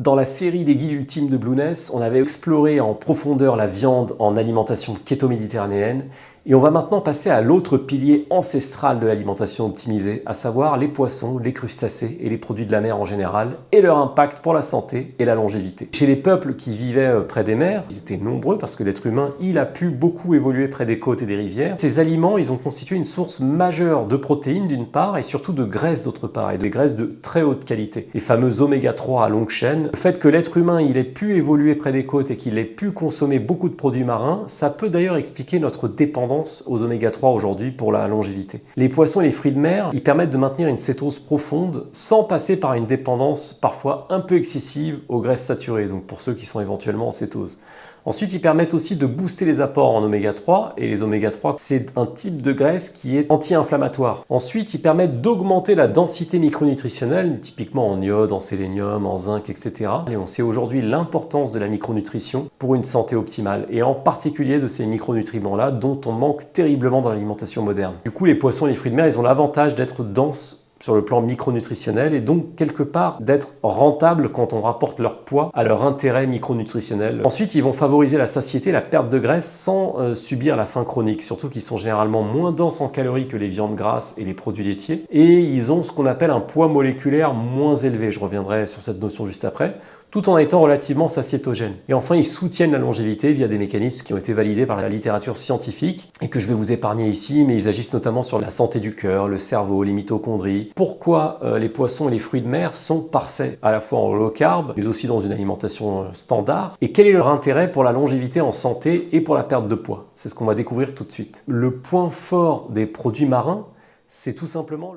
Dans la série des guides ultimes de Blueness, on avait exploré en profondeur la viande en alimentation keto-méditerranéenne et on va maintenant passer à l'autre pilier ancestral de l'alimentation optimisée, à savoir les poissons, les crustacés et les produits de la mer en général et leur impact pour la santé et la longévité. Chez les peuples qui vivaient près des mers, ils étaient nombreux parce que l'être humain, il a pu beaucoup évoluer près des côtes et des rivières. Ces aliments, ils ont constitué une source majeure de protéines d'une part et surtout de graisses d'autre part, et des graisses de très haute qualité. Les fameux oméga 3 à longue chaîne. Le fait que l'être humain il ait pu évoluer près des côtes et qu'il ait pu consommer beaucoup de produits marins, ça peut d'ailleurs expliquer notre dépendance aux oméga 3 aujourd'hui pour la longévité. Les poissons et les fruits de mer, ils permettent de maintenir une cétose profonde sans passer par une dépendance parfois un peu excessive aux graisses saturées, donc pour ceux qui sont éventuellement en cétose. Ensuite, ils permettent aussi de booster les apports en oméga 3, et les oméga 3, c'est un type de graisse qui est anti-inflammatoire. Ensuite, ils permettent d'augmenter la densité micronutritionnelle, typiquement en iode, en sélénium, en zinc, etc. Et on sait aujourd'hui l'importance de la micronutrition pour une santé optimale, et en particulier de ces micronutriments-là dont on manque terriblement dans l'alimentation moderne. Du coup, les poissons et les fruits de mer, ils ont l'avantage d'être denses sur le plan micronutritionnel et donc quelque part d'être rentables quand on rapporte leur poids à leur intérêt micronutritionnel. Ensuite, ils vont favoriser la satiété, la perte de graisse sans subir la faim chronique, surtout qu'ils sont généralement moins denses en calories que les viandes grasses et les produits laitiers, et ils ont ce qu'on appelle un poids moléculaire moins élevé, je reviendrai sur cette notion juste après, tout en étant relativement satiétogènes. Et enfin, ils soutiennent la longévité via des mécanismes qui ont été validés par la littérature scientifique et que je vais vous épargner ici, mais ils agissent notamment sur la santé du cœur, le cerveau, les mitochondries. Pourquoi les poissons et les fruits de mer sont parfaits, à la fois en low carb, mais aussi dans une alimentation standard, et quel est leur intérêt pour la longévité en santé et pour la perte de poids? C'est ce qu'on va découvrir tout de suite. Le point fort des produits marins, c'est tout simplement